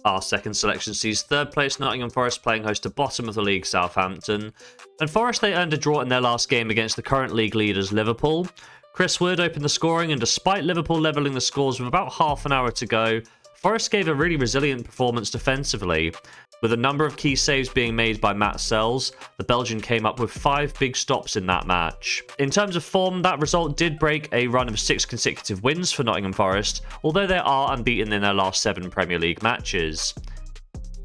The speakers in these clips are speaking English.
Our second selection sees third place Nottingham Forest playing host to bottom of the league Southampton. And Forest, they earned a draw in their last game against the current league leaders Liverpool. Chris Wood opened the scoring, and despite Liverpool levelling the scores with about half an hour to go, Forest gave a really resilient performance defensively. With a number of key saves being made by Matt Sells, the Belgian came up with 5 big stops in that match. In terms of form, that result did break a run of 6 consecutive wins for Nottingham Forest, although they are unbeaten in their last 7 Premier League matches.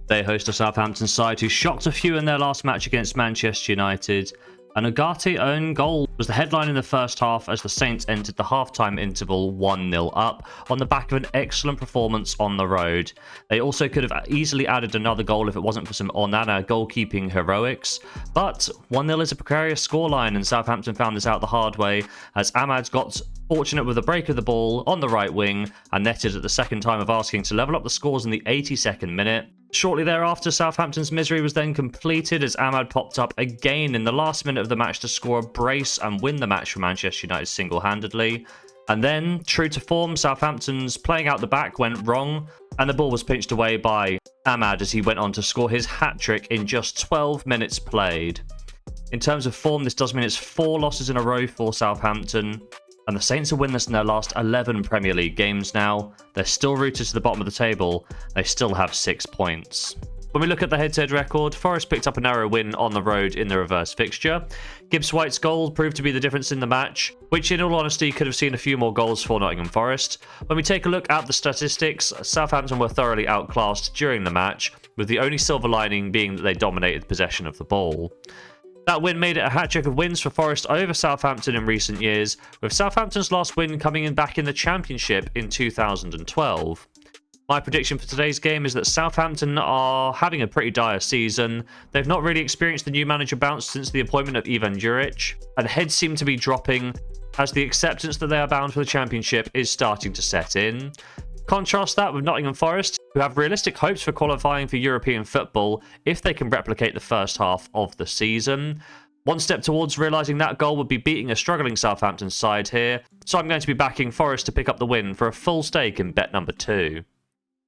They host a Southampton side who shocked a few in their last match against Manchester United. An Ugarte own goal was the headline in the first half as the Saints entered the half-time interval 1-0 up on the back of an excellent performance on the road. They also could have easily added another goal if it wasn't for some Onana goalkeeping heroics, but 1-0 is a precarious scoreline, and Southampton found this out the hard way as Ahmad got fortunate with a break of the ball on the right wing and netted at the second time of asking to level up the scores in the 82nd minute. Shortly thereafter, Southampton's misery was then completed as Ahmad popped up again in the last minute of the match to score a brace and win the match for Manchester United single-handedly. And then, true to form, Southampton's playing out the back went wrong, and the ball was pinched away by Ahmad as he went on to score his hat-trick in just 12 minutes played. In terms of form, this does mean it's 4 losses in a row for Southampton. And the Saints are winless in their last 11 Premier League games now. They're still rooted to the bottom of the table. They still have 6 points. When we look at the head-to-head record, Forest picked up a narrow win on the road in the reverse fixture. Gibbs White's goal proved to be the difference in the match, which in all honesty could have seen a few more goals for Nottingham Forest. When we take a look at the statistics, Southampton were thoroughly outclassed during the match, with the only silver lining being that they dominated possession of the ball. That win made it a hat-trick of wins for Forest over Southampton in recent years, with Southampton's last win coming in back in the Championship in 2012. My prediction for today's game is that Southampton are having a pretty dire season. They've not really experienced the new manager bounce since the appointment of Ivan Juric, and heads seem to be dropping as the acceptance that they are bound for the Championship is starting to set in. Contrast that with Nottingham Forest, who have realistic hopes for qualifying for European football if they can replicate the first half of the season. One step towards realising that goal would be beating a struggling Southampton side here, so I'm going to be backing Forest to pick up the win for a full stake in bet number 2.